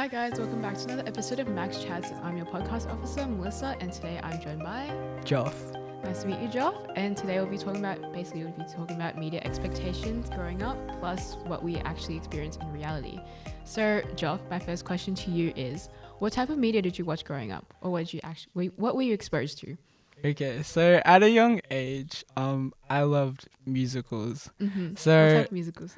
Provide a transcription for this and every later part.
Hi guys, welcome back to another episode of MACS Chats. I'm your podcast officer, Melissa, and today I'm joined by Jeoff. Nice to meet you, Jeoff. And today we'll be talking about media expectations growing up, plus what we actually experience in reality. So, Jeoff, my first question to you is, what type of media did you watch growing up, or what were you exposed to? Okay, so at a young age, I loved musicals. Mm-hmm. So, what type of musicals?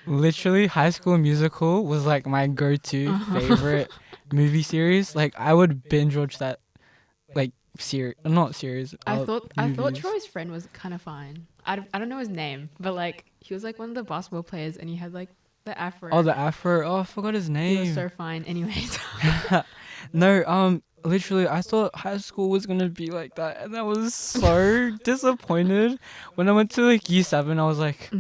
Literally, High School Musical was like my go-to favorite movie series. Like, I would binge watch that, like not series. I thought movies. Troy's friend was kind of fine. I don't know his name, but like he was like one of the basketball players, and he had like the afro. Oh, the afro. Oh, I forgot his name. He was so fine. Anyways. No, literally, I thought high school was gonna be like that, and I was so disappointed. When I went to like year 7, I was like,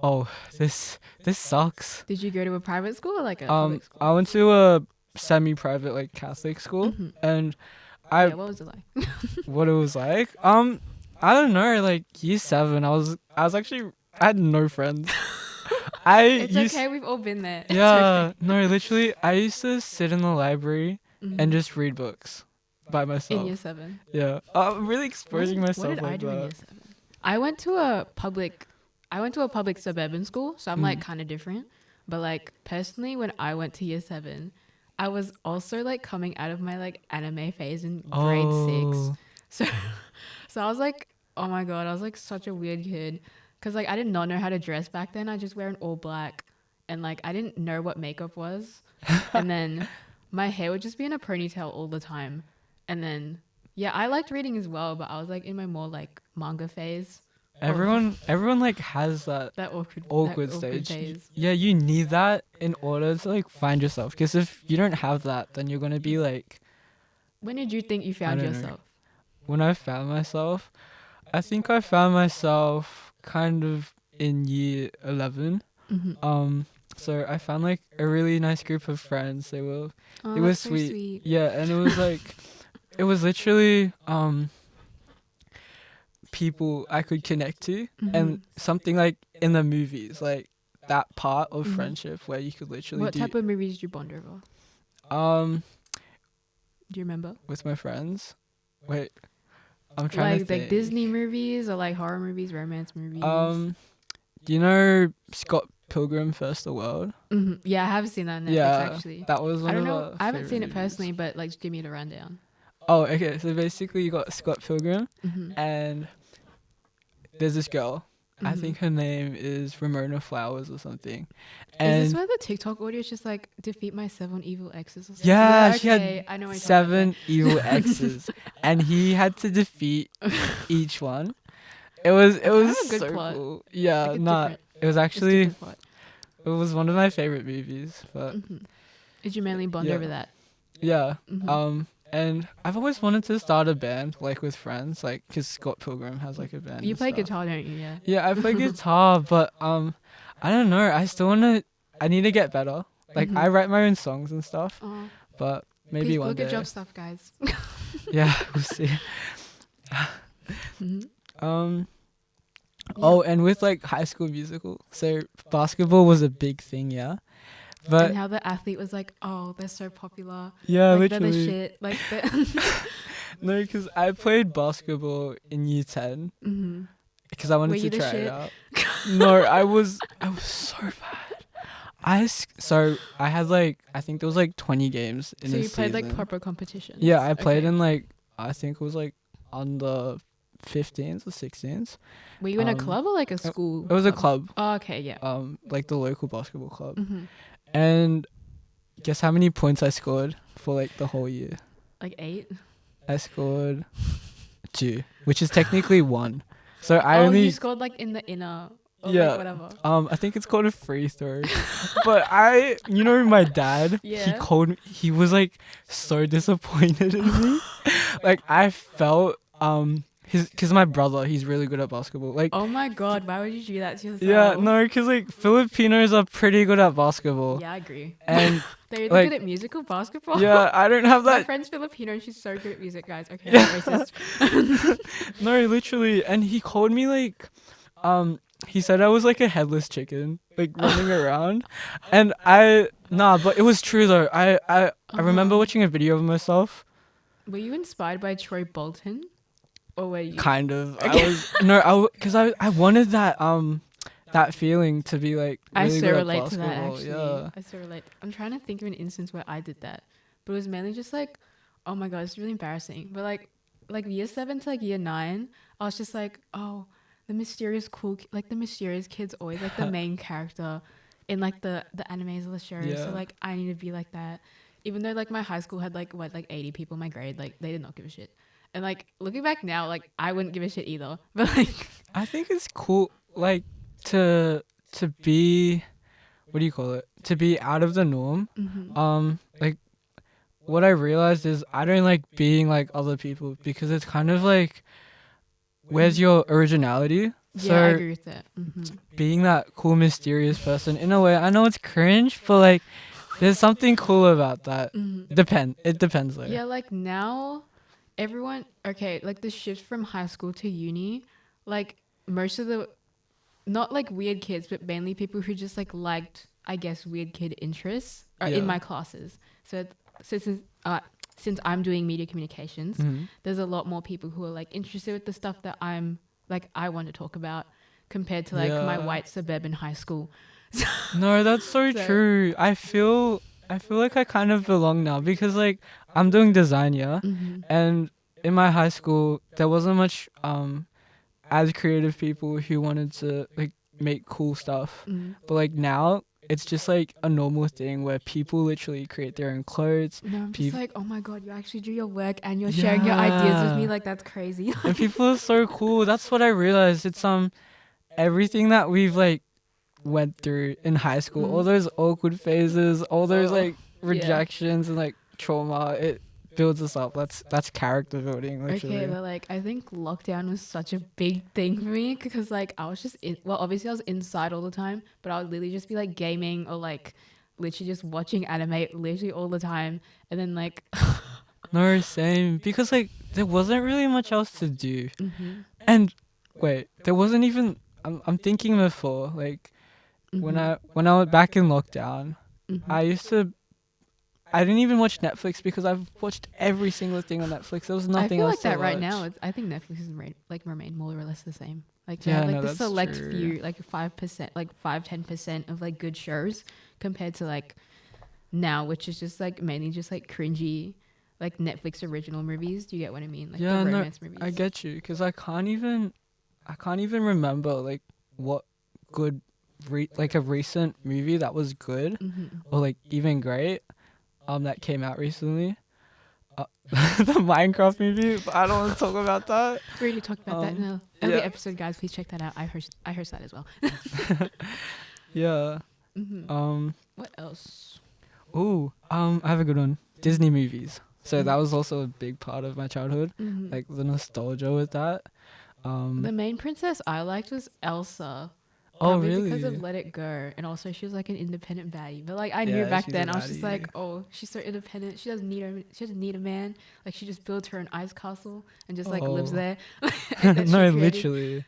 oh, this sucks. Did you go to a private school or like a public school? I went to a semi-private like Catholic school, and what was it like? what it was like. I don't know. Like year 7, I had no friends. It's okay. We've all been there. Yeah, no, literally, I used to sit in the library and just read books by myself. In year 7. Yeah, I'm really exposing myself. What did like I do that. in year 7? I went to a public suburban school, so I'm like kind of different. But like personally, when I went to year 7, I was also like coming out of my like anime phase in grade 6. So I was like, oh my god, I was like such a weird kid. Cause like I did not know how to dress back then. I just wear an all black, and like I didn't know what makeup was, and then my hair would just be in a ponytail all the time. And then yeah, I liked reading as well, but I was like in my more like manga phase. Everyone like has that awkward stage. Phase. Yeah, you need that in order to like find yourself. Because if you don't have that, then you're gonna be like. When did you think you found yourself? When I found myself, I think I found myself kind of in year 11. So I found like a really nice group of friends. They were sweet. Yeah, and it was like it was literally people I could connect to, and something like in the movies, like that part of friendship where you could literally What type of movies did you bond over? Do you remember? With my friends. Wait, I'm trying to think. Like Disney movies or like horror movies, romance movies. Do you know Scott Pilgrim First the World? Yeah, I have seen that on Netflix actually. That was one I don't of know. the I haven't seen it movies. personally, but like just give me the rundown. Oh, okay. So basically, you got Scott Pilgrim, and there's this girl. I think her name is Ramona Flowers or something. And is this where the TikTok audio is just like defeat my 7 evil exes or something? yeah, okay, she had I know 7 evil exes, and he had to defeat each one. It was a good so plot. cool. Yeah, Like it was actually it was one of my favorite movies. But did you mainly bond over that? yeah, and I've always wanted to start a band, like with friends, like because Scott Pilgrim has like a band. You and play stuff. guitar, don't you? Yeah. Yeah, I play guitar, but I don't know. I need to get better. Like I write my own songs and stuff, but maybe please one look day. at job stuff, guys. Yeah, we'll see. Oh, and with like High School Musical, so basketball was a big thing, yeah. But and how the athlete was like, oh, they're so popular. yeah, like, literally. They're the shit. Like, No, because I played basketball in year 10 because I wanted to try it out. No, I was so bad. I had like, I think there was like 20 games in so a you played season. like proper competitions. Yeah, I played in like, I think it was like under 15s or 16s. Were you in a club or like a school? It was a club. Oh, okay, yeah. Like the local basketball club. And guess how many points I scored for like the whole year? Like 8? I scored 2, which is technically 1. So you scored like in the inner. Or yeah. Like whatever. I think it's called a free throw. But my dad, he was like so disappointed in me. Like I felt because my brother, he's really good at basketball. Like, oh my god, why would you do that to yourself? Yeah, no, because like Filipinos are pretty good at basketball. Yeah, I agree. And they're like, good at musical basketball. Yeah, I don't have that. My friend's Filipino and she's so good at music, guys. Okay, I'm racist. No, literally, and he called me like, he said I was like a headless chicken, like running around, and but it was true though. I remember watching a video of myself. Were you inspired by Troy Bolton, or were you? Kind of. Okay. Because I wanted that feeling to be like I really so good at relate to that basketball. actually. Yeah. I so relate. I'm trying to think of an instance where I did that, but it was mainly just like, oh my god, it's really embarrassing. But like year 7 to like year 9, I was just like, oh, the mysterious like the mysterious kid's always like the main character in like the animes or the shows. So Yeah. like I need to be like that. Even though like my high school had like 80 people in my grade, like they did not give a shit. And like looking back now, like I wouldn't give a shit either. But like I think it's cool, like to be, what do you call it? To be out of the norm. Like what I realized is I don't like being like other people because it's kind of like, where's your originality? yeah, I So agree with that. being that cool mysterious person, in a way, I know it's cringe, but like there's something cool about that. It depends though. Yeah, like now everyone, okay, like the shift from high school to uni, like most of the, not like weird kids, but mainly people who just like liked, I guess, weird kid interests are in Yeah. my classes. So since I'm doing media communications, there's a lot more people who are like interested with the stuff that I want to talk about compared to like my Yeah. white suburban high school. No, that's so So- true. I feel like I kind of belong now because like I'm doing design, yeah, and in my high school there wasn't much as creative people who wanted to like make cool stuff, but like now it's just like a normal thing where people literally create their own clothes. No, I'm just Peop- like, oh my god, you actually do your work and you're sharing your ideas with me. Yeah. Like that's crazy. And people are so cool. That's what I realized. It's everything that we've like went through in high school, all those awkward phases, all those like yeah. rejections and like trauma, it builds us up. That's character building, literally. Okay, but like I think lockdown was such a big thing for me because like I was just obviously I was inside all the time, but I would literally just be like gaming or like literally just watching anime literally all the time, and then like No, same. Because like there wasn't really much else to do. And wait, there wasn't even. I'm thinking before, like when I went back in lockdown, I used to. I didn't even watch Netflix because I've watched every single thing on Netflix. There was I nothing feel else like to that right watch. now. I think Netflix has remained more or less the same. Like they Yeah, have like no, the that's select true. few, like 5%, like 5-10% of like good shows compared to like now, which is just like mainly just like cringy, like Netflix original movies. Do you get what I mean? Like Yeah, the no, romance movies. I get you because I can't even remember like what good like a recent movie that was good or like even great that came out recently. The Minecraft movie, but I don't want to talk about that. We already talked about that in the earlier Yeah. episode, guys. Please check that out. I heard that as well. Yeah. What else? I have a good one. Disney movies. So that was also a big part of my childhood, like the nostalgia with that. The main princess I liked was Elsa. Oh, Probably really? because of Let It Go, and also she was like an independent baddie. But like I knew Yeah, back she's a then, I was just baddie. like, oh, she's so independent. She doesn't need a man. Like she just builds her own ice castle and just like lives Oh. there. And that she No, created. literally.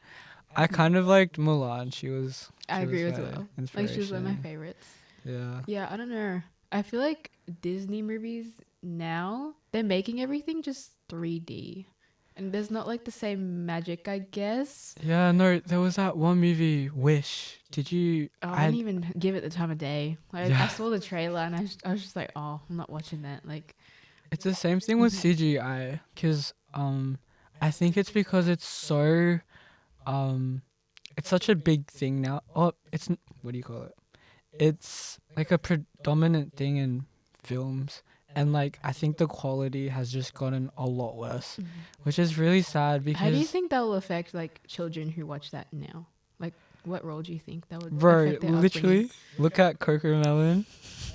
I kind of liked Mulan. She was I agree as my well. Like inspiration. she was one of my favorites. Yeah. Yeah, I don't know. I feel like Disney movies now they're making everything just 3D, and there's not like the same magic, I guess. Yeah, no, there was that one movie, Wish. Did you? Oh, I didn't even give it the time of day. Like Yeah. I saw the trailer and I was just like, oh, I'm not watching that. Like, It's the same thing with CGI, because I think it's because it's so it's such a big thing now. Oh, what do you call it? It's like a predominant thing in films, and like I think the quality has just gotten a lot worse, which is really sad because. how do you think that will affect like children who watch that now? Like, what role do you think that would Bro, affect their literally, upbringing? look at Cocomelon,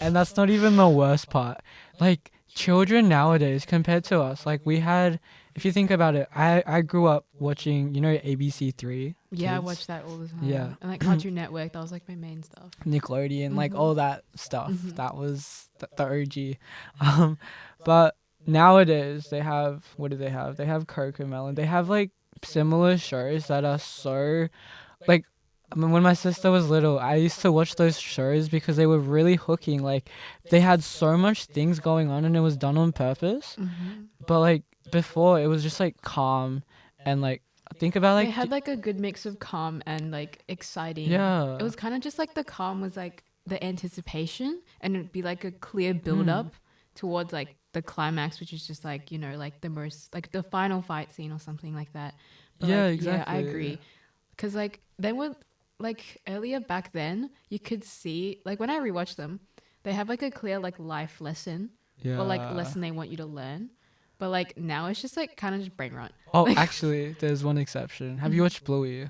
and that's not even the worst part. Like, children nowadays, compared to us, like, we had, if you think about it, I grew up watching, ABC3. Yeah, I Kids? watch that all the time. Yeah. And like Cartoon Network, that was like my main stuff. Nickelodeon, like, all that stuff. That was the OG. But nowadays, they have, what do they have? They have Cocomelon. They have, like, similar shows that are so, like, mean, when my sister was little, I used to watch those shows because they were really hooking. Like, they had so much things going on and it was done on purpose. Mm-hmm. But like before, it was just like calm and like think about They like had like a good mix of calm and like exciting. It yeah, was kind of just like the calm was like the anticipation, and it'd be like a clear build mm, up towards like the climax, which is just like, like the most like the final fight scene or something like that. But yeah, like, yeah, I exactly, agree. Because like they were like earlier back then, you could see like when I rewatch them, they have like a clear like life lesson or like yeah. lesson they want you to learn. But like now it's just like kind of just brain rot. Oh, Like, actually, there's one exception. Have you mhm. watched Bluey?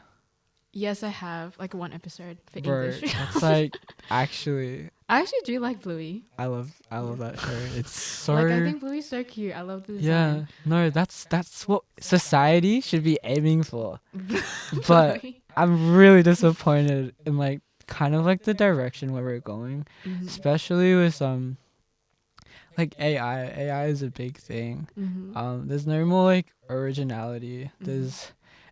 Yes, I have like one episode for Bro, English. that's like actually, I actually do like Bluey. I Yeah. love that show. It's Like I so think Bluey's so cute. I love the design. yeah. No, that's what society should be aiming for. But Bluey. I'm really disappointed in like kind of like the direction where we're going, Mhm. especially with like AI. AI is a big thing. Mhm. There's no more like originality. Mhm.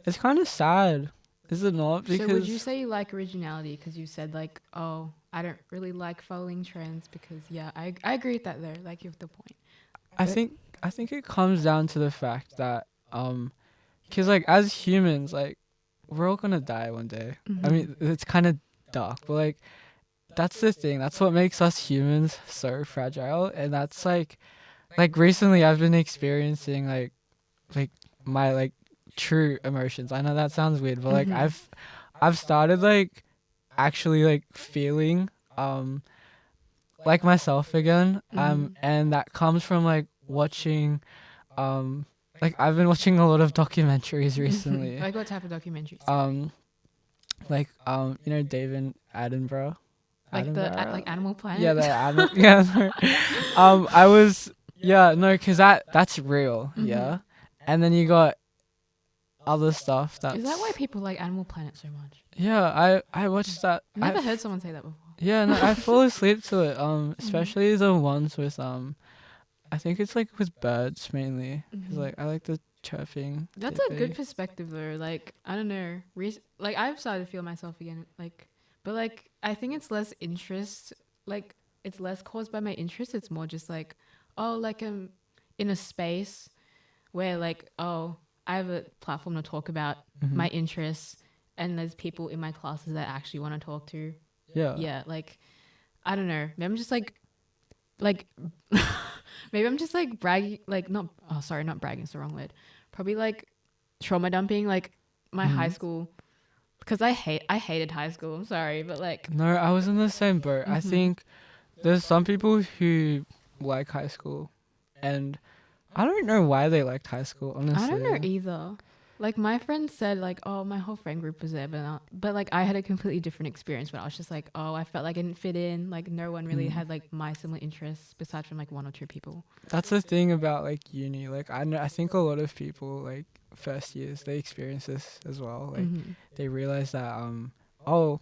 It's kind of sad, is it not? So would you Because say you like originality because you said like, oh, I don't really like following trends because yeah, I agree with that there. Like you have the point. I But think I think it comes down to the fact that cause like as humans, like we're all gonna die one day. I mhm. mean, it's kind of dark, but like that's the thing. That's what makes us humans so fragile, and that's like recently I've been experiencing like my like true emotions. I know that sounds weird, but like Mhm. I've started like actually like feeling like myself again. Mhm. And that comes from like watching um like I've been watching a lot of documentaries Mhm. recently. Like what type of documentaries? Um like you know David Attenborough. Like the Attenborough? like Animal Yeah, Planet. the Adam yeah. I was yeah, no, cuz that's real, Mhm. yeah. And then you got other stuff Is that why that's people like Animal Planet so much? yeah, I watched that. Never heard someone say that before. Yeah, no, I fall asleep to it. Mhm. Especially the ones with I think it's like with birds mainly, cause Mhm. like I like the chirping. That's a good perspective though. Like I don't know, like I've started to feel myself again. Like, but like I think it's less interest. Like it's less caused by my interest. It's more just like, oh, like I'm in a space where like, oh, I have a platform to talk about Mm-hmm. my interests, and there's people in my classes that I actually want to talk to. Yeah. Yeah, like I don't know. Maybe I'm just like maybe I'm just like bragging. Like not. Oh, sorry, not bragging. It's the wrong word. Probably like trauma dumping like my high Mm-hmm. school because I hated high school. I'm sorry, but like No, I was in the same boat. I mhm. think there's some people who like high school, and I don't know why they liked high school. I don't know Honestly, either. Like my friend said like, oh, my whole friend group was there, but like I had a completely different experience when I was just like, oh, I felt like I didn't fit in. Like no one really mm. had like my similar interests besides from like one or two people. That's the thing about like uni. Like I know, I think a lot of people like first years they experience this as well. Like Mm-hmm. they realize that oh,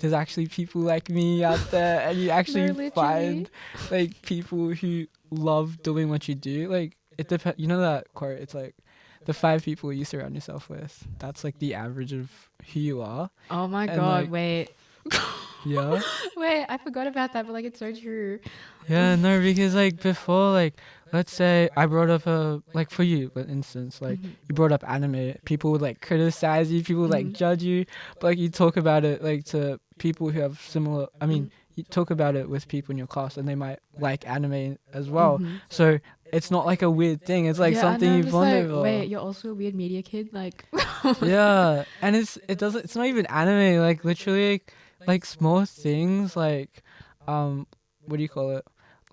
there's actually people like me out there, and you No, actually literally. find like people who love doing what you do. Like it depends. You know that quote? It's like the 5 people you surround yourself with. That's like the average of who you are. Oh my And god, like wait. yeah, Wait, I forgot about that, but like it's so true. yeah, no, because like before, like let's say I brought up a like for you, for instance, like Mm-hmm. you brought up anime, people would like criticize you, people would like Mm-hmm. judge you, but like you talk about it like to people who have similar. I mean, you talk about it with people in your class, and they might like anime as well. Mm-hmm. So it's not like a weird thing. It's like Yeah, I something know. I'm you just bond like, over. wait, you're also a weird media kid? Like, Yeah, and it doesn't. It's not even anime. Like literally, like small things. Like, what do you call it?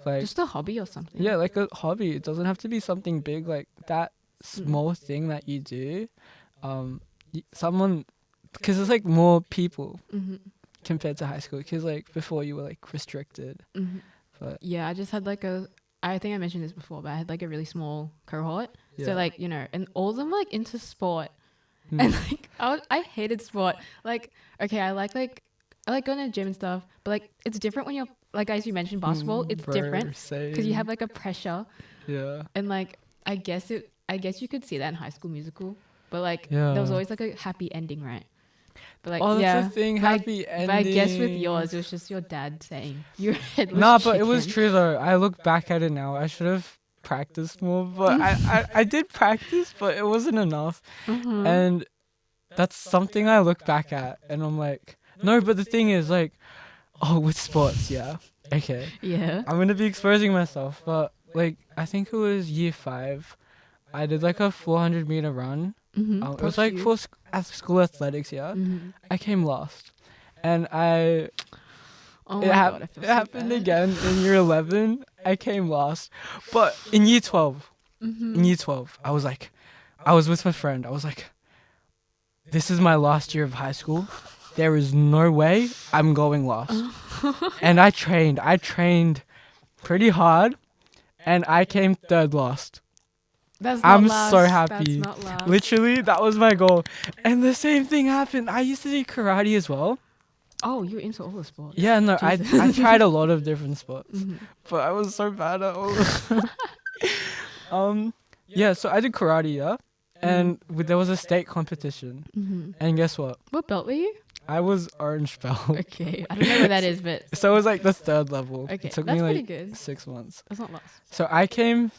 Like just a hobby or something. yeah, like a hobby. It doesn't have to be something big. Like that Mm. small thing that you do. Someone, because it's like more people Mm-hmm. compared to high school. Because like before you were like restricted. Mm-hmm. But Yeah, I just had like I think I mentioned this before, but I had like a really small cohort. So yeah. like, and all of them were like into sport. And Hmm. like I hated sport. Like, okay, I like going to the gym and stuff, but like it's different when you're like as you mentioned basketball, it's different Bro, because you have same. like a pressure Yeah. and like I guess you could see that in High School Musical, but like there was Yeah. always like a happy ending, right? But like, Oh, that's the yeah. thing. But Happy but I guess with yours, endings. it was just your dad saying you're a headless Nah, but chicken. it was true though. I look back at it now. I should have practiced more, but I did practice, but it wasn't enough. And that's something I look back at, and I'm like, no. But the thing is, like, oh, with sports, yeah, okay, Yeah. I'm gonna be exposing myself, but like, I think it was year 5. I did like a 400-meter run. It was Props to like you. for school athletics, yeah. Mm-hmm. I came last, and it, Oh my god, I feel it so happened bad. again in year 11. I came last, but in year 12, I was with my friend. I was like, this is my last year of high school. There is no way I'm going last. And I trained pretty hard, and I came third last. That's not I'm so last. That's happy. not last. Literally, that was my goal. And the same thing happened. I used to do karate as well. Oh, you're into all the sports. Yeah, no, Jesus. I tried a lot of different sports, Mhm. but I was so bad at all of them. Yeah, so I did karate, yeah, and there was a state competition, and guess what? What belt were you? I was orange belt. Okay, I don't know where that is, but So it was like the 3rd level. okay, It took that's me pretty like good. 6 months. That's not last. So I came.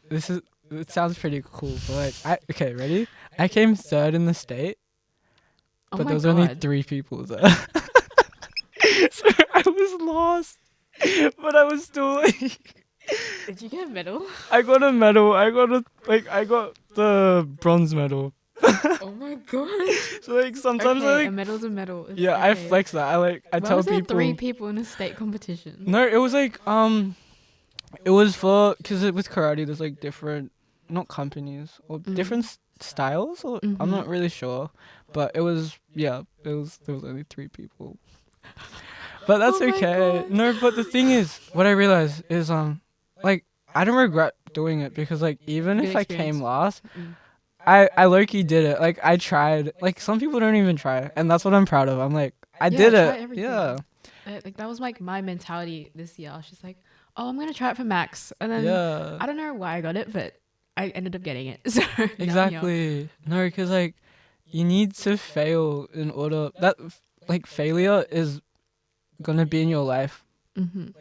It sounds pretty cool, but like okay, ready? I came 3rd in the state, Oh but my there was god. only 3 people there. So I was lost, but I was still like, Did you get a medal? I got a medal. I got the bronze medal. Oh my god. So like sometimes Okay, I a medal's a medal. It's yeah, I okay. flex that. I Why tell was there people 3 people in a state competition? No, it was like it was for because with karate there's like different not companies or different styles or I'm not really sure, but it was there was only 3 people. But that's Oh my okay. God. No, but the thing is, what I realized is like I don't regret doing it because like even Good if I experience. came last, I low-key did it. Like I tried. Like some people don't even try, and that's what I'm proud of. I'm like I Yeah, did try it. everything. Yeah. Like that was like my mentality this year. I was just like, oh, I'm gonna try it for MACS, and then Yeah. I don't know why I got it, but I ended up getting it. So now I'm here. Exactly. No, because like you need to fail in order that like failure is gonna be in your life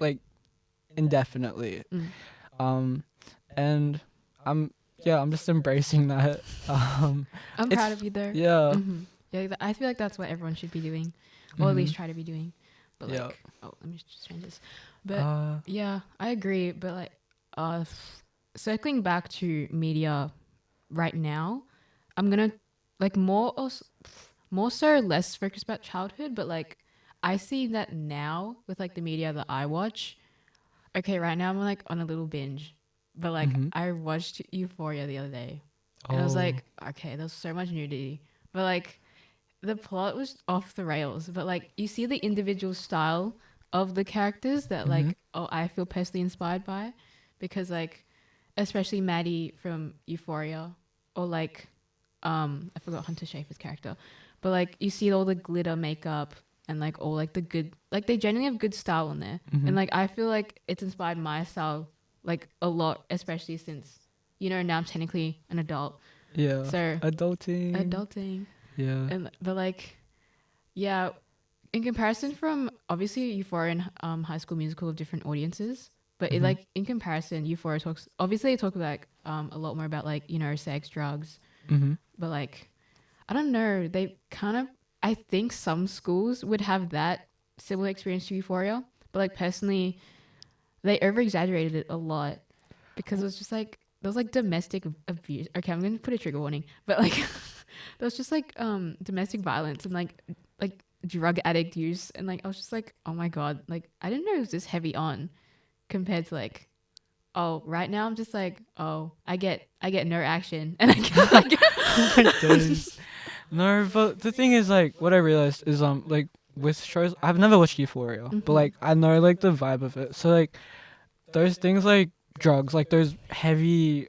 like indefinitely. And I'm I'm just embracing that. I'm It's proud of you there. yeah. Yeah, I feel like that's what everyone should be doing, or at least try to be doing. But like, Yeah. oh, let me just change this. But yeah, I agree. But like, circling back to media right now, I'm gonna like more so less focused about childhood, but like I see that now with like the media that I watch. Okay, right now I'm like on a little binge, but like I watched Euphoria the other day, and I was like, okay, there's so much nudity, but like the plot was off the rails. But like you see the individual style of the characters that like I feel personally inspired by, because like especially Maddie from Euphoria, or like I forgot Hunter Schafer's character, but like you see all the glitter makeup and like all like the good, like they genuinely have good style in there, and like I feel like it's inspired my style like a lot, especially since now I'm technically an adult. Yeah. So Adulting. Yeah. and but like yeah, in comparison from obviously Euphoria and High School Musical have different audiences, but it like in comparison Euphoria talks, obviously they talk about like a lot more about like sex, drugs, but like I don't know, they kind of, I think some schools would have that similar experience to Euphoria, but like personally they over exaggerated it a lot, because it was just like there was like domestic abuse. Okay, I'm gonna put a trigger warning, but like there was just like domestic violence and like drug addict use, and like I was just like, oh my god, like I didn't know it was this heavy on compared to like, oh, right now I'm just like, oh, I get no action, and Oh my days. No, but the thing is, like, what I realized is, like, with shows, I've never watched Euphoria, but like, I know like the vibe of it. So like, those things like drugs, like those heavy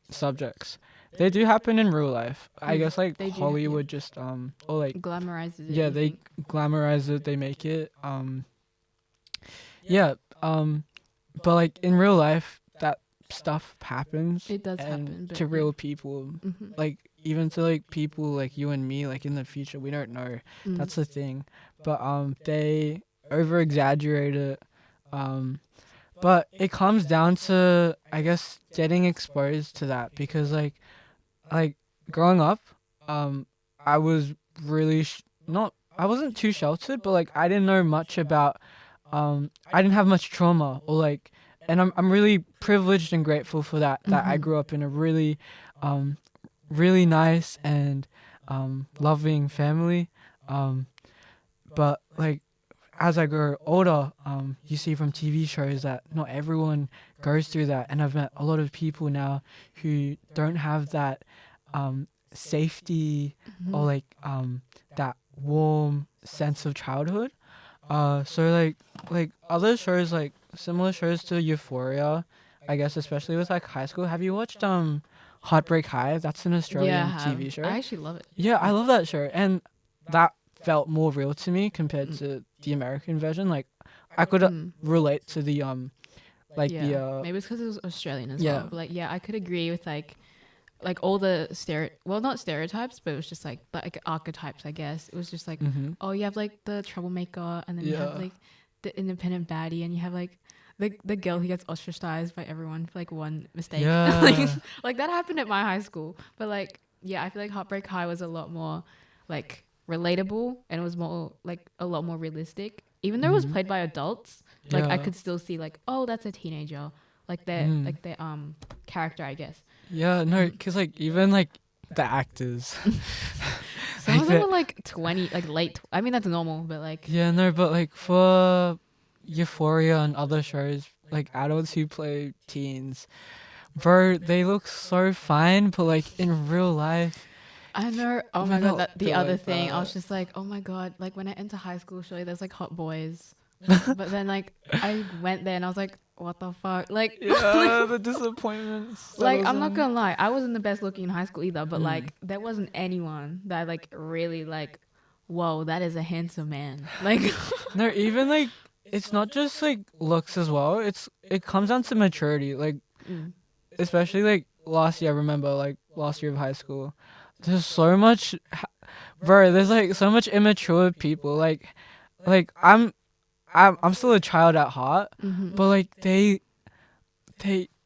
subjects, they do happen in real life. I guess like They do, Hollywood just or like glamorizes it. yeah, you they think? glamorize it, they make it yeah, but like in real life, that stuff happens, It does and happen, but to real people, Mm-hmm. like even to like people like you and me, like in the future, we don't know. Mm. That's the thing. But they over exaggerate it. But it comes down to, I guess, getting exposed to that, because like growing up, I was really not. I wasn't too sheltered, but like I didn't know much about. I didn't have much trauma, or like, and I'm really privileged and grateful for that. That I Mm-hmm. grew up in a really, um, really nice and loving family. Um, but like as I grow older, you see from TV shows that not everyone goes through that, and I've met a lot of people now who don't have that safety, Mm-hmm. or like that warm sense of childhood. So like other shows, like similar shows to Euphoria, I guess, especially with like high school. Have you watched Heartbreak High? That's an Yeah, I Australian have. TV show. I actually love it. Yeah, I love that show, and that felt more real to me compared Mm. to the American version. Like, I could Mm. relate to the like Yeah, maybe it's because it was Australian as yeah. well. But like, yeah, I could agree with like all the well, not stereotypes, but it was just like archetypes, I guess. It was just like, Mhm. oh, you have like the troublemaker, and then you have Yeah. like the independent baddie, and you have like the girl who gets ostracized by everyone for like one mistake. like, Yeah. like that happened at my high school. But like, yeah, I feel like Heartbreak High was a lot more like relatable, and it was more like a lot more realistic. Even though it was Mhm. played by adults, like I Yeah. could still see like, oh, that's a teenager, Mm. like their character, I guess. Yeah, no, Mm. cause like even like the actors, Some like of them the are like 20, like late. I mean, that's normal, but like, yeah, no, but like for Euphoria and other shows, like adults who play teens, bro, they look so fine, but like in real life, I know. Oh we're my God. not That the built other like thing, I was that. just like, oh my God. Like when I enter high school, surely there's like hot boys. But then like I went there and I was like, what the fuck? Like, Yeah, the disappointment like settles I'm not in. gonna lie, I wasn't the best looking in high school either, but Mm. like there wasn't anyone that like really like, whoa, that is a handsome man. Like, No, even like it's not just like looks as well. It comes down to maturity. Like mm, especially like last year, I remember like last year of high school. There's so much, bro. There's like so much immature people. Like I'm still a child at heart, mm-hmm. but like they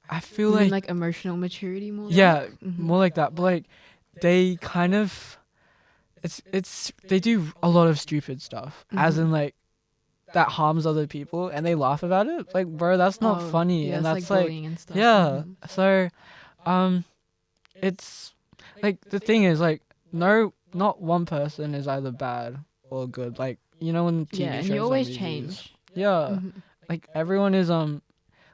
I feel You mean like like emotional maturity more yeah, like? Mm-hmm. more like that. But like they kind of it's they do a lot of stupid stuff, as Mm-hmm. in like that harms other people, and they laugh about it. Like, bro, that's not Oh, funny, yeah, and it's like that's like bullying and stuff. yeah. Mm-hmm. So um, it's like the thing is like no, not one person is either bad or good. Like you know in Yeah, TV and you shows or always movies, change. yeah, Mm-hmm. like everyone is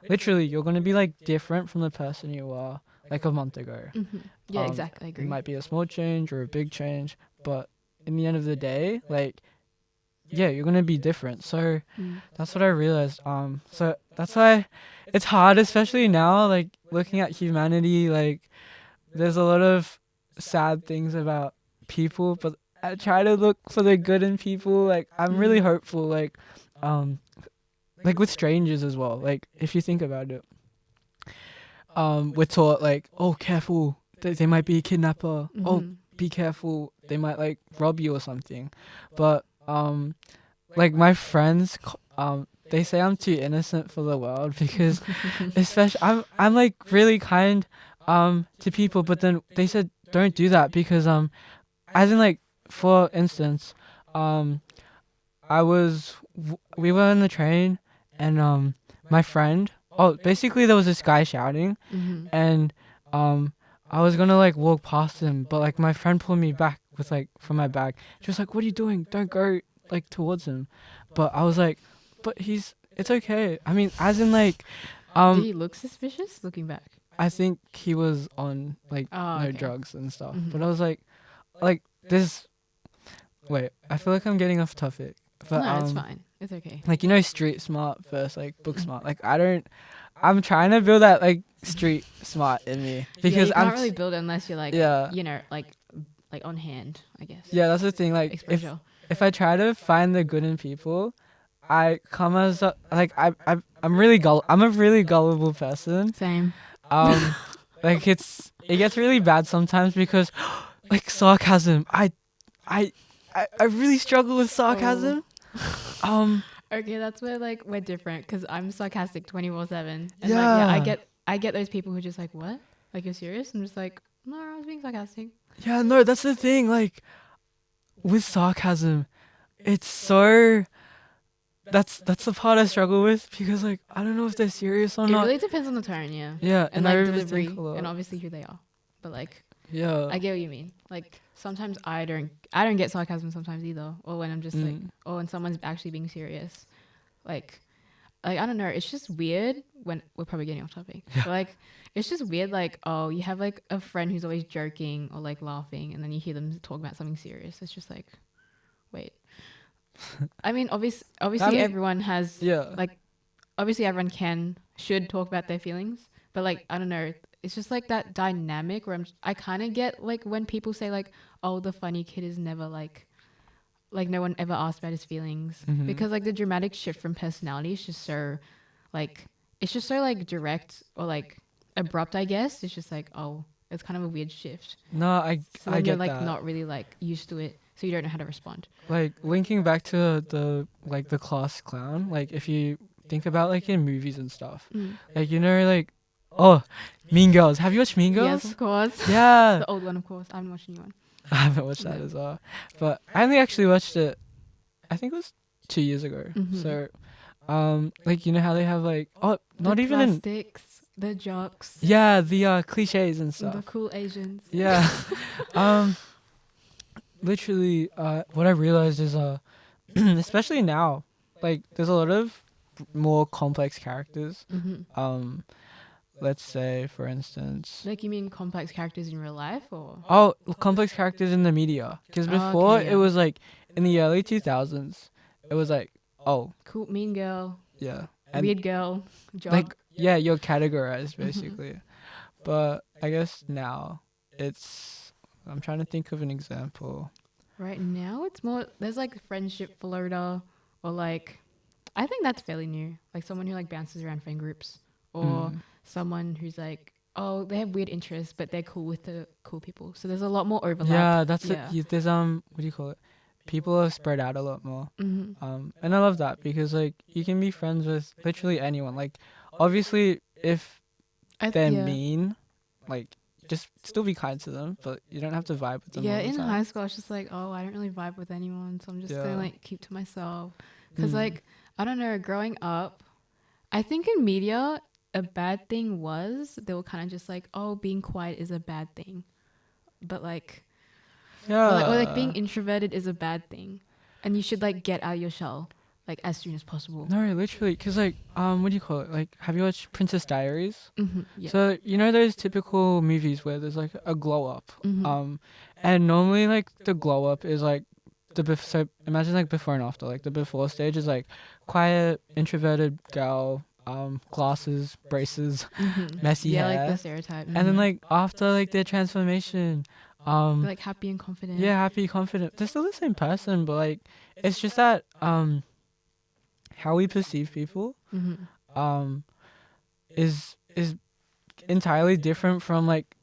literally you're gonna be like different from the person you were like a month ago. Mm-hmm. Yeah, exactly. I It agree. might be a small change or a big change, but in the end of the day, like yeah, you're gonna be different. So Mm. that's what I realized. So that's why it's hard, especially now, like looking at humanity. Like there's a lot of sad things about people, but I try to look for the good in people. Like I'm really Mm. hopeful. Um, like with strangers as well. Like if you think about it, we're taught like, oh, careful, they might be a kidnapper. Oh, Mm-hmm. be careful, they might like rob you or something. But like my friends, they say I'm too innocent for the world because, especially I'm like really kind, to people, but then they said don't do that because as in like for instance, um, we were on the train and my friend, oh basically there was this guy shouting Mm-hmm. and um I was gonna like walk past him, but like my friend pulled me back with like from my bag. She was like, "What are you doing? Don't go like towards him." But I was like, "But it's okay." I mean, as in like, Did um, he look suspicious looking back? I think he was on like Oh, no okay. drugs and stuff. But Mm-hmm. I was like this. Wait, I feel like I'm getting off topic. But No, it's fine. It's okay. like you know, street smart versus like book smart. Like I don't. I'm trying to build that like street smart in me Yeah, because you can't really build it unless you're like, yeah. you know, like on hand, I guess. Yeah, that's the thing. Like, Exposure. if I try to find the good in people, I come as like I'm really I'm a really gullible person. Same. Like it gets really bad sometimes because like sarcasm. I really struggle with sarcasm. Okay, that's where like we're different because I'm sarcastic 24/7, and like yeah, Yeah. I get those people who are just like, what? Like, you're serious? I'm just like, no, I was being sarcastic. Yeah, no, that's the thing. Like with sarcasm, it's so that's the part I struggle with because like I don't know if they're serious or It not. really depends on the tone, yeah, Yeah, and and I like overthink delivery, a and lot. obviously who they are. But like, Yeah. I get what you mean. Like sometimes I don't get sarcasm sometimes either, or when I'm just like, Mm. or when someone's actually being serious, like I don't know, it's just weird when we're probably getting off topic. Yeah. But like it's just weird like, oh, you have like a friend who's always joking or like laughing and then you hear them talk about something serious. It's just like, wait. I mean, I obviously mean, everyone has yeah. like obviously everyone should talk about their feelings, but like I don't know, it's just like that dynamic where I kind of get like when people say like, oh, the funny kid is never like no one ever asked about his feelings, Mm-hmm. because like the dramatic shift from personality is just so like it's just so like direct or like abrupt, I guess. It's just like, oh, it's kind of a weird shift. No, So I then you're get like that. not really like used to it, so you don't know how to respond. Like linking back to the like the class clown. Like if you think about like in movies and stuff, like you know like oh, Mean Girls. Have you watched Mean Yes, Girls? of course. Yeah. The old one, of course. I haven't watched the new one. I haven't watched that No. as well, but I only actually watched it. I think it was 2 years ago. Mm-hmm. So like you know how they have like oh The not even in plastics, the jocks, yeah the cliches and the stuff. cool Asians. Yeah. um literally what I realized is especially now like there's a lot of more complex characters. Mm-hmm. Let's say for instance Like, you mean complex characters in real life, or? complex characters in the media because Oh, before okay, it yeah. was like in the early 2000s it was like oh Cool, mean girl, yeah and weird girl, jock. like yeah you're categorized Mm-hmm. basically. But I guess now it's I'm trying to think of an example. Right now, it's more there's like friendship floater, or like I think that's fairly new. Like someone who like bounces around friend groups, or Mm. someone who's like, oh, they have weird interests, but they're cool with the cool people. So there's a lot more overlap. Yeah, that's it. Yeah. There's what do you call it? People are spread out a lot more. Mm-hmm. And I love that because like you can be friends with literally anyone. Like obviously if they're Yeah. mean, like just still be kind to them, but you don't have to vibe with them Yeah, all the in time. high school, I was just like, oh, I don't really vibe with anyone, so I'm just gonna Yeah. like keep to myself. Cause Mm. like I don't know, growing up, I think in media, a bad thing was they were kind of just like, oh, being quiet is a bad thing, but like, or like being Yeah. introverted is a bad thing, and you should like get out of your shell like as soon as possible. No, literally, cause like what do you call it? Like, have you watched Princess Diaries? Mm-hmm. Yeah. So you know those typical movies where there's like a glow up, Mm-hmm. and normally like the glow up is like so imagine like before and after. Like the before stage is like quiet, introverted girl, glasses, braces, Mm-hmm. messy Yeah, like the hair, stereotype. and then Mm-hmm. like after like their transformation, They're like happy and confident. yeah, happy, confident. They're still the same person, but like it's just that how we perceive people Mm-hmm. um is entirely different from like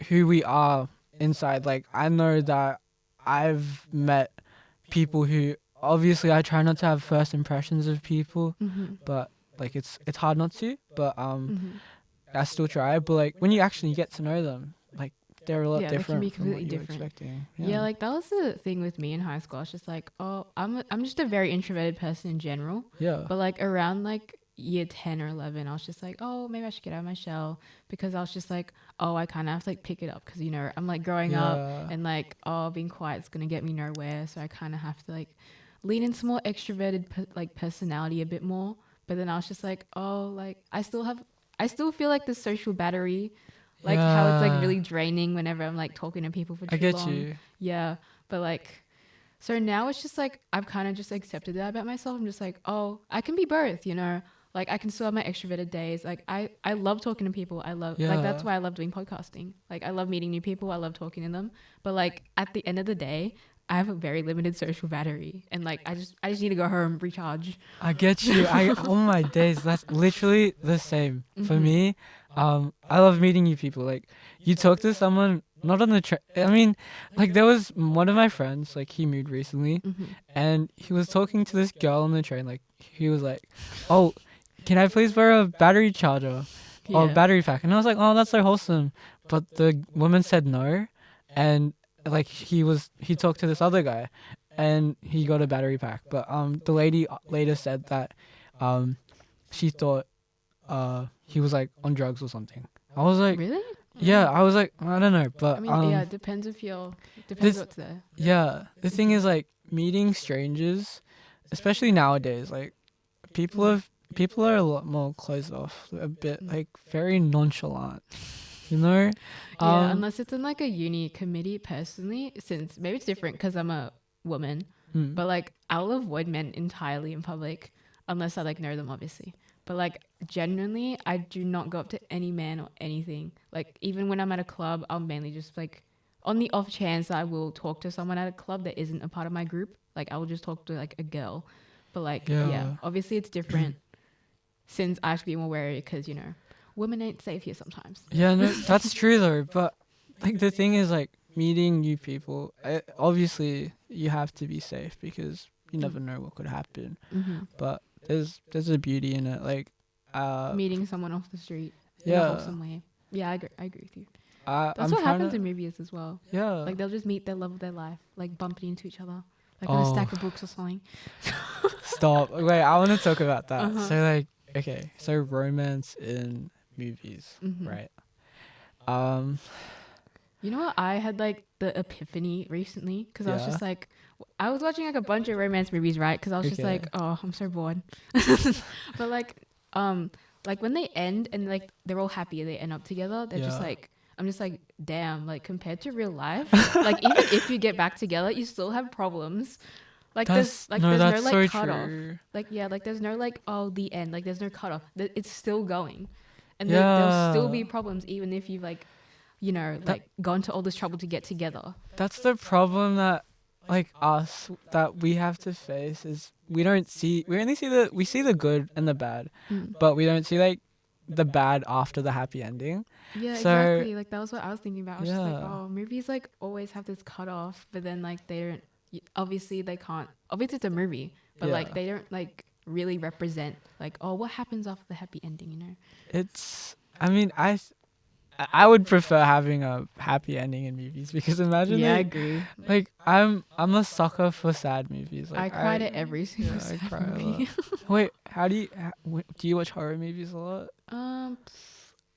who we are inside. Like I know that I've met people who obviously I try not to have first impressions of people, Mm-hmm. but like it's hard not to, but Mm-hmm. I still try. But like when you actually get to know them, like they're a lot Yeah, they can be different from what completely you're different. expecting. Yeah, Yeah. like that was the thing with me in high school. I was just like, oh, I'm just a very introverted person in general. Yeah. But like around like year 10 or 11, I was just like, oh, maybe I should get out of my shell, because I was just like, oh, I kind of have to like pick it up, because you know I'm like growing up, Yeah. and like, oh, being quiet is gonna get me nowhere. So I kind of have to like lean into more extroverted like personality a bit more. But then I was just like, oh, like I still feel like the social battery, like how it's like Yeah. really draining whenever I'm like talking to people for I too get long. you. Yeah, but like, so now it's just like I've kind of just accepted that about myself. I'm just like, oh, I can be both, you know. Like I can still have my extroverted days. Like I love talking to people. I love like that's Yeah. why I love doing podcasting. Like I love meeting new people. I love talking to them. But like at the end of the day, I have a very limited social battery, and like I just need to go home, recharge. I get you. I all my days. That's literally the same for Mm-hmm. me. I love meeting new people. Like, you talk to someone not on the train. I mean, like, there was one of my friends, like, he moved recently, and he was talking to this girl on the train. Like, he was like, "Oh, can I please borrow a battery charger or a Yeah. battery pack?" And I was like, "Oh, that's so wholesome." But the woman said no, and like, he talked to this other guy, and he got a battery pack. But the lady later said that she thought he was like on drugs or something. I was like, Really? yeah, I was like, I don't know, I but mean, yeah, it depends if you're depends this what's there. yeah, the thing is, like, meeting strangers, especially nowadays, like, people are a lot more closed off, a bit like very nonchalant, you know. Yeah, Um, unless it's in like a uni committee personally, since maybe it's different because I'm a woman, mm, but like I'll avoid men entirely in public unless I like know them, obviously. But like genuinely, I do not go up to any man or anything. Like even when I'm at a club, I'll mainly just like on the off chance I will talk to someone at a club that isn't a part of my group. Like I will just talk to like a girl. But like yeah, yeah, obviously it's different since I have to be more wary because women ain't safe here sometimes. yeah, no, that's true though. But like, the thing is, like, meeting new people, obviously you have to be safe because you never know what could happen. Mm-hmm. But there's a beauty in it, like, Meeting someone off the street in a yeah, wholesome way. Yeah, I agree with you. That's I'm what trying happens to, in movies as well. yeah. Like they'll just meet the love of their life, like bumping into each other, like on a Oh, stack of books or something. stop. Wait, I want to talk about Uh that. huh. So, like, okay, so romance in movies, Mm-hmm. right? Um, You know what? I had like the epiphany recently because I was yeah, just like, I was watching like a bunch of romance movies, right? Because I was just okay. like, oh, I'm so bored. But um, like when they end and like they're all happy, they end up together. They're just Yeah. like, I'm just like, damn. Like compared to real life, like even if you get back together, you still have problems. Like That's there's no that's like so cut off. true. Like yeah, like there's no like oh the end. Like there's no cut off. It's still going, and there'll still Yeah. be problems even if you've like That like gone to all this trouble to get together. that's the problem that, like, us, that we have to face is we only see we see the good and the bad, Mm. but we don't see, like, the bad after the happy ending. Yeah, So, exactly. Like that was what I was thinking about. I was just like, yeah. oh, movies like always have this cut off, but then like they don't. Obviously, they can't. Obviously, it's a movie, but like Yeah. they don't like really represent like oh what happens after the happy ending. It's I mean, I would prefer having a happy ending in movies because imagine, Yeah, I like, agree. I'm a sucker for sad movies. I Like, cried at every single I sad cry a lot. movie. Wait, how do you watch horror movies a lot? um,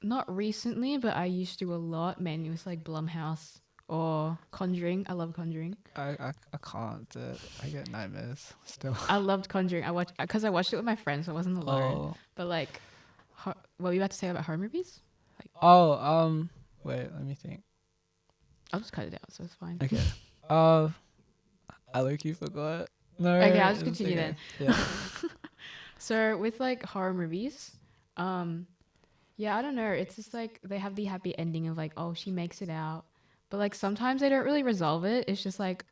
Not recently, but I used to a lot. Mainly it was like Blumhouse or Conjuring. I love Conjuring. I can't do it. I get nightmares still. I loved Conjuring. I watched it with my friends, so I wasn't alone. Oh. But like, what were you about to say about horror movies? Like, Oh, wait, let me think. I'll just cut it out, so it's fine. Okay. Uh, I low-key forgot. No, Okay, I'll just it's continue okay. then. Yeah. So with like horror movies, yeah, I don't know. It's just like they have the happy ending of like, oh, she makes it out, but like sometimes they don't really resolve it. It's just like,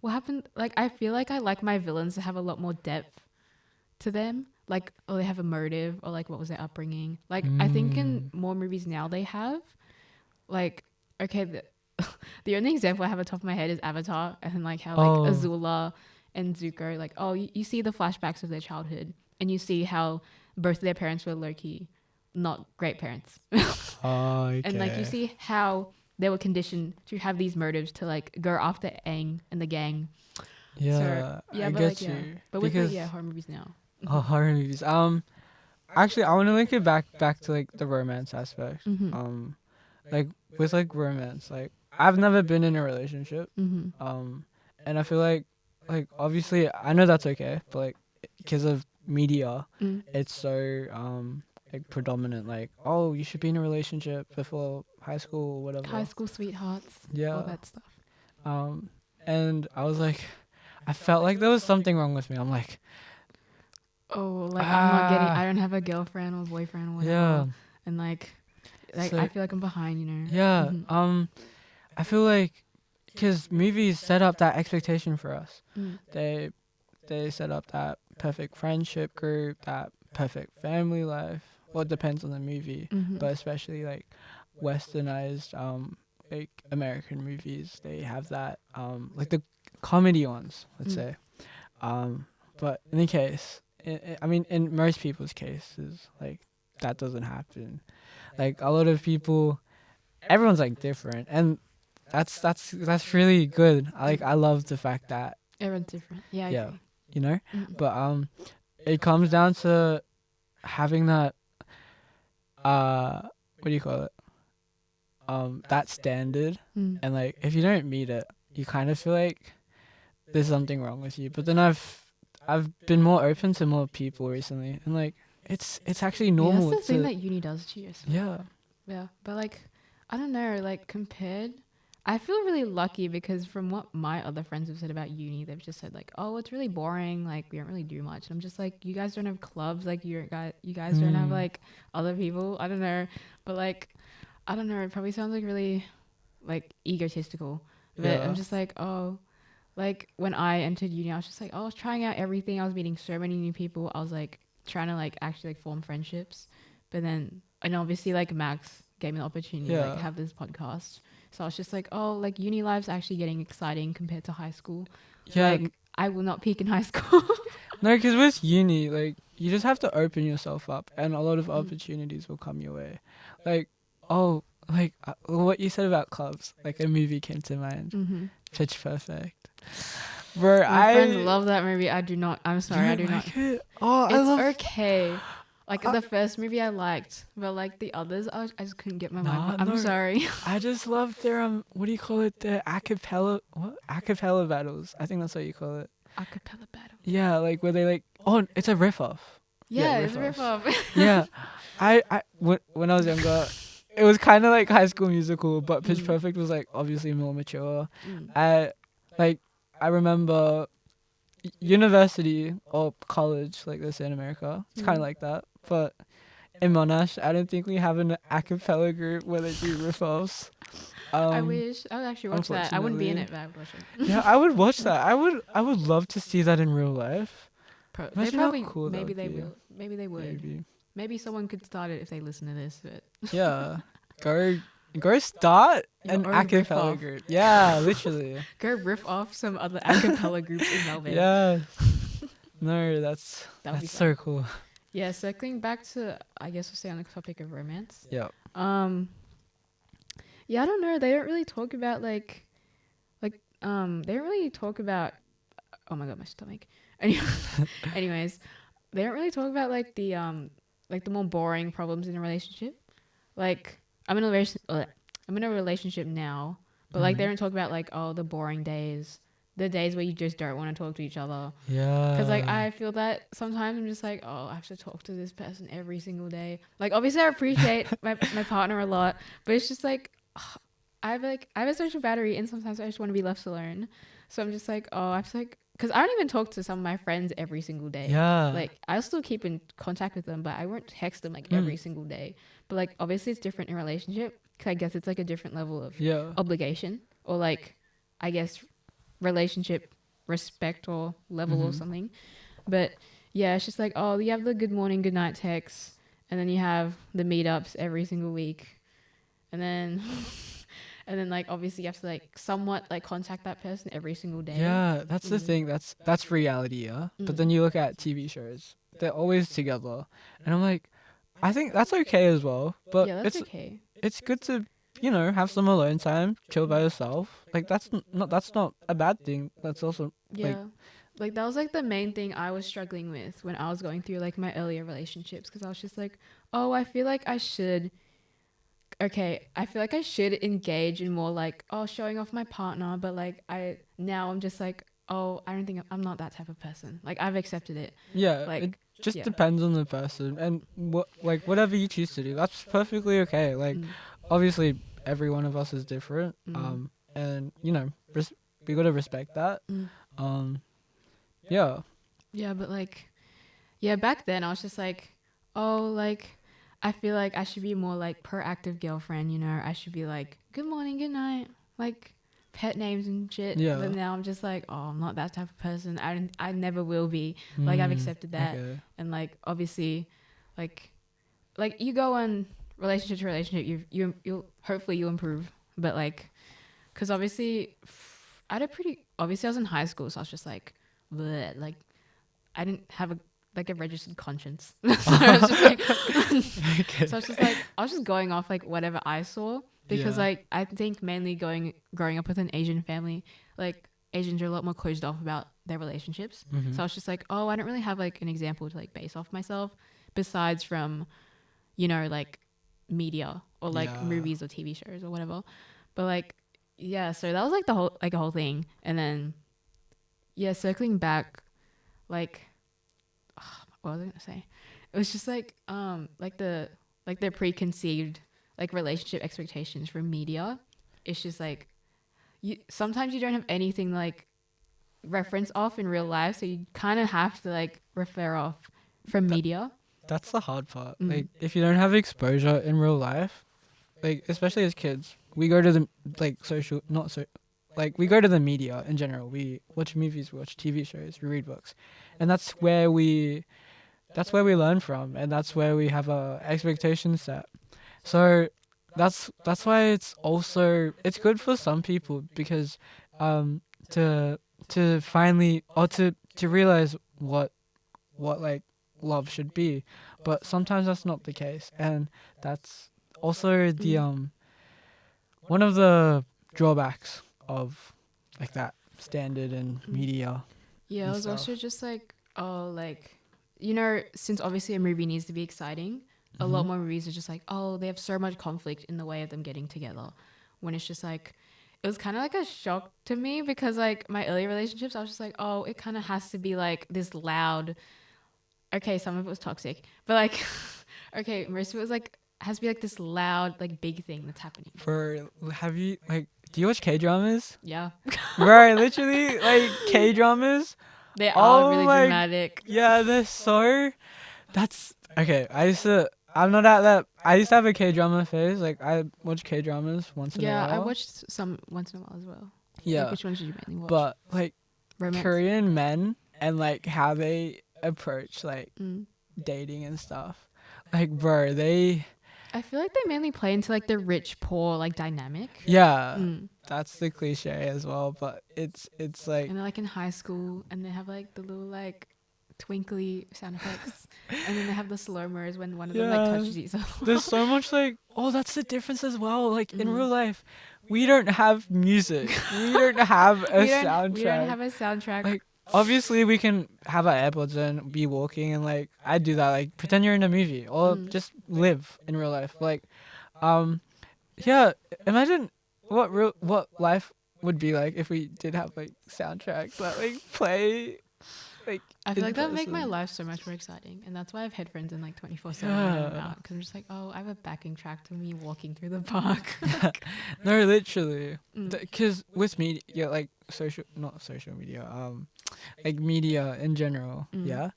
what happened? Like I feel like I like my villains to have a lot more depth to them. Like, oh, they have a motive, or like what was their upbringing. Like I think in Mm. more movies now they have like, okay, the only example I have at the top of my head is Avatar, and like how like Oh. Azula and Zuko, like oh, you see the flashbacks of their childhood, and you see how both of their parents were low key not great parents, Oh, and like you okay. see how they were conditioned to have these motives to like go after Aang and the gang. So Yeah, yeah, I but like get yeah, you. but with like Because yeah horror movies now. oh, horror movies. Actually, I want to link it back to, like, the romance aspect. Mm-hmm. Like, with, like, romance, like, I've never been in a relationship. Mm-hmm. And I feel like, obviously I know that's okay, but, like, because of media, Mm. it's so like, predominant. Like, oh, you should be in a relationship before high school or High whatever. school sweethearts, all Yeah. that stuff. Um, and I was like, I felt like there was something wrong with me. I'm like, Oh, like I'm not getting. I ah, don't have a girlfriend or boyfriend or yeah. whatever, and like I So, feel like I'm behind. yeah. Mm-hmm. I feel like because movies set up that expectation for us. Mm. They set up that perfect friendship group, that perfect family life, well, it depends on the movie, but especially like westernized like American movies, they have that like the comedy ones, let's say. But in the case, I mean, in most people's cases, like that doesn't happen. Like a lot of people, everyone's like different, and that's really good. I love the fact that Everyone's different. Yeah, I yeah, agree. you know. But it comes down to having that what do you call it? That standard, and like if you don't meet it, you kind of feel like there's something wrong with you. But then I've been more open to more people recently, and like it's actually Yeah, normal. that's the thing that uni does to you. Yeah. Yeah, but like, I don't know, like compared, I feel really lucky because from what my other friends have said about uni, they've just said like, oh, it's really boring. Like we don't really do much. And I'm just like, you guys don't have clubs. Like you guys don't have like other people. I don't know, but like, I don't know. It probably sounds like really like egotistical, but I'm just like, oh, like when I entered uni, I was just like, oh, I was trying out everything. I was meeting so many new people. I was like trying to like actually like form friendships, but then and obviously like Max gave me the opportunity to like have this podcast. So I was just like, oh, like uni life's actually getting exciting compared to high school. Yeah. Like I will not peak in high school. No, because with uni, like you just have to open yourself up, and a lot of opportunities will come your way. Like, oh, like what you said about clubs, like a movie came to mind. Pitch Perfect. Bro, My friends love that movie. I do not. I'm sorry, I do not. Oh, It's okay. Like the first movie I liked, but like the others, I just couldn't get my mind. I'm sorry. I just love their what do you call it? Their acapella battles. I think that's what you call it. Acapella battle. Yeah, like where they like it's a riff off. Yeah, it's a riff off. Yeah, when I was younger, it was kind of like High School Musical, but Pitch Perfect was like obviously more mature. I remember university or college, like they say in America. It's kind of like that, but in Monash, I don't think we have an a cappella group where they do riff-offs. I wish I would actually watch that. I wouldn't be in it, but I would watch it. Yeah, I would watch that. I would love to see that in real life. They probably cool maybe they will. Maybe they would. Maybe someone could start it if they listen to this. But yeah, go start an a cappella group. Yeah, literally. Go riff off some other a cappella groups in Melbourne. Yeah. No, that's so cool. Yeah, circling back to, I guess we'll stay on the topic of romance. Yeah. Yeah, I don't know. They don't really talk about they don't really talk about. Oh my god, my stomach. Anyways, they don't really talk about like the more boring problems in a relationship. Like I'm in a relationship now, but like they don't talk about like the boring days. The days where you just don't want to talk to each other. Yeah. Because, like, I feel that sometimes I'm just like, oh, I have to talk to this person every single day. Like, obviously, I appreciate my partner a lot. But it's just like, I have a social battery. And sometimes I just want to be left alone. So I'm just like, oh, I have to, like... Because I don't even talk to some of my friends every single day. Yeah. Like, I'll still keep in contact with them. But I won't text them, like, every single day. But, like, obviously, it's different in a relationship. Because I guess it's, like, a different level of obligation. Or, like, I guess... relationship respect or level or something. But yeah, it's just like, oh, you have the good morning, good night texts, and then you have the meetups every single week, and then like obviously you have to like somewhat like contact that person every single day. Yeah, that's the thing. That's reality, yeah. But then you look at TV shows, they're always together, and I'm like, I think that's okay as well. But yeah, that's okay. It's good to have some alone time, chill by yourself. Like that's not a bad thing. That's also like that was like the main thing I was struggling with when I was going through like my earlier relationships, because I was just like, oh, I feel like I should engage in more like showing off my partner, but like I'm just like, oh, I don't think I'm not that type of person. Like I've accepted it. Yeah, like it just depends on the person, and whatever you choose to do, that's perfectly okay. Like obviously every one of us is different, and we gotta respect that. But like back then I was just like, oh, like I feel like I should be more like proactive girlfriend, I should be like good morning, good night, like pet names and shit. But now I'm just like, oh, I'm not that type of person. I never will be. Like I've accepted that. Okay. And like obviously like like you go on relationship to relationship, you'll hopefully you'll improve, but like, because obviously obviously I was in high school, so I was just like, bleh, like I didn't have a registered conscience. So I was just like, Okay. so I was just like, I was just going off like whatever I saw, because Yeah. like I think mainly growing up with an Asian family, like Asians are a lot more closed off about their relationships. Mm-hmm. So I was just like, oh, I don't really have like an example to like base off myself besides from, you know, like media or like Yeah. movies or TV shows or whatever. But like, yeah, so that was like the whole thing. And then yeah, circling back, like what was I gonna say? It was just like the preconceived like relationship expectations from media. It's just like you sometimes you don't have anything like reference off in real life, so you kind of have to like refer off from That media. that's the hard part. Mm. Like if you don't have exposure in real life, like especially as kids, we go to the like social not so like we go to the media in general. We watch movies, we watch TV shows, we read books, and that's where we learn from, and that's where we have a expectation set. So that's why it's good for some people because um to finally or to realize what like love should be, but sometimes that's not the case, and that's also the Mm. one of the drawbacks of like that standard and Mm. media Yeah, it and was also stuff. just like, oh, like, you know, since obviously a movie needs to be exciting, a Hmm. lot more movies are just like, oh, they have so much conflict in the way of them getting together. When it's just like, it was kind of like a shock to me because, like, my early relationships, I was just like, oh, it kind of has to be like this loud. Okay, some of it was toxic, but like, okay, most of it was like, has to be like this loud, like, big thing that's happening. For have you like do you watch K dramas? Yeah, Right, literally like K dramas. they are Oh really my, dramatic. yeah, they're so. That's okay. I'm not at that. I used to have a K drama phase. Like I watch K dramas once in a Yeah, I while. watched some once in a while as well. Like, Yeah, which ones did you mainly watch? but like Romance. Korean men and like how they approach like Mm. dating and stuff. Like, bro, they. I feel like they mainly play into like the rich poor like dynamic. Yeah, Mm. that's the cliche as well. But it's like And they're like in high school and they have like the little like twinkly sound effects, and then they have the slow mos when one of them like yeah. touches each other. There's so much like oh that's the difference as well. Like in Mm. real life, we don't have music. We don't have a We don't soundtrack. have a soundtrack. Like obviously we can have our AirPods and be walking and like I do that like pretend you're in a movie or Mm. just live in real life. Like um yeah, imagine what life would be like if we did have like soundtracks that like play like I feel in like that would make my person. life so much more exciting, and that's why I have headphones in like 24/7 when I'm Yeah. out, because I'm just like, oh, I have a backing track to me walking through the park. No, literally. Mm. Because with media, yeah, like not social media, like media in general, Mm. yeah,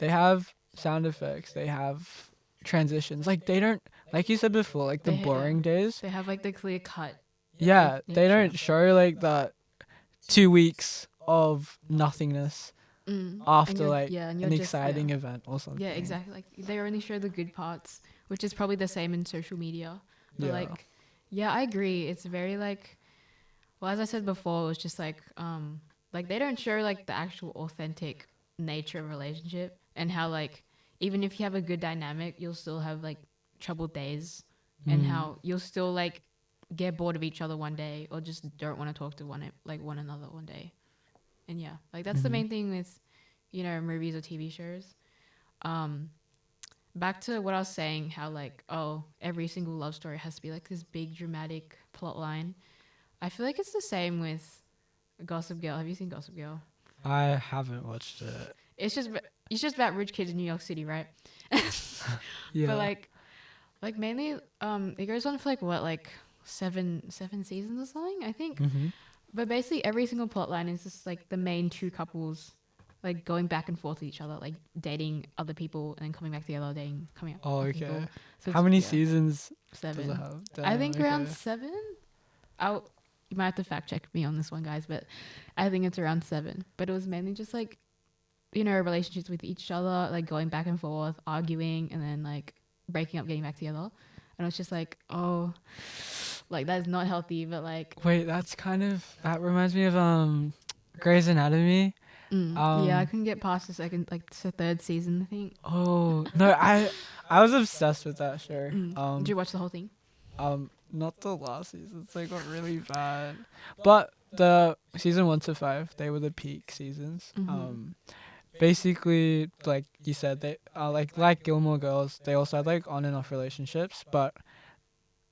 they have sound effects, they have transitions. Like they don't, like you said before, like the Yeah, boring days. they have like the clear cut like Yeah, they nature. don't show like that 2 weeks of nothingness Mm. And after you're like yeah, and you're an just exciting event or yeah, something. exactly. Like they only show the good parts, which is probably the same in social media. But Yeah. like, yeah, I agree. It's very like, well, as I said before, it was just like they don't show like the actual authentic nature of a relationship, and how like even if you have a good dynamic, you'll still have like troubled days, and Mm. how you'll still like get bored of each other one day, or just don't want to talk to one another one day. And yeah, like that's the Mhm. main thing with, you know, movies or TV shows. Um, Back to what I was saying, how like, oh, every single love story has to be like this big dramatic plot line. I feel like it's the same with Gossip Girl. Have you seen Gossip Girl? I haven't watched it. It's just it's just about rich kids in New York City, right? But Yeah. like mainly it goes on for like what, like seven seasons or something, I think. Mhm. But basically every single plot line is just like the main two couples like going back and forth with each other, like dating other people and then coming back together, dating, coming out Oh, with other okay. people. So How it's, many yeah, seasons does it 7. have? I Damn, think around okay. 7. I'll You might have to fact check me on this one, guys, but I think it's around 7. But it was mainly just like, you know, relationships with each other, like going back and forth, arguing, and then like breaking up, getting back together, and I was just like, oh, like that is not healthy. But like, Wait, that reminds me of Grey's Anatomy. yeah, I Um, couldn't get past the second, like the third season, I think. oh no, I was obsessed with that show. Did you watch the whole thing? Not the last season. It's like got really bad, but the season 1 to 5, they were the peak seasons. Basically, like you said, they like Gilmore Girls. They also had like on and off relationships, but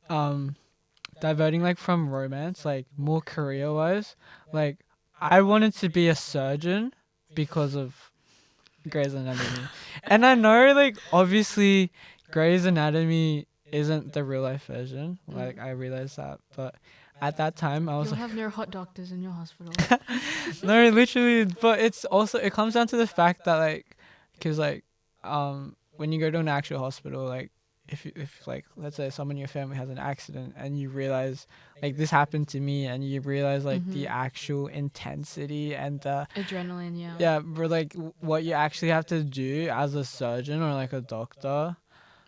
um, diverting like from romance, like more career wise, like I wanted to be a surgeon because of Grey's Anatomy. And I know, like, obviously, Grey's Anatomy isn't the real life version. Like, I realized that. But at that time, I was You'll like, have no hot doctors in your hospital. no, literally. But it's also, it comes down to the fact that, like, because, like, when you go to an actual hospital, like, if like let's say someone in your family has an accident and you realize like this happened to me and you realize like the actual intensity and the Adrenaline, yeah. yeah, but like what you actually have to do as a surgeon or like a doctor,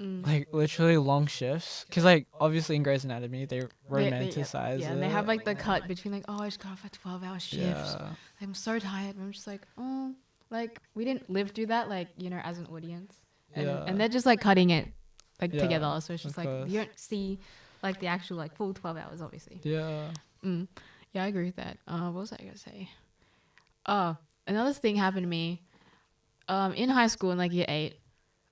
like literally long shifts. Cause like obviously in Grey's Anatomy they Yeah, romanticize yeah, it. and they have like the cut between like, oh, I just got off a 12-hour shift. Yeah, I'm so tired. And I'm just like, oh, like we didn't live through that, like, you know, as an audience. And they're just like cutting it like yeah, together. So it's of just like course. you don't see like the actual like full 12 hours, obviously. Yeah. Yeah, I agree with that. What was I gonna say? Oh, another thing happened to me. In high school in like year 8,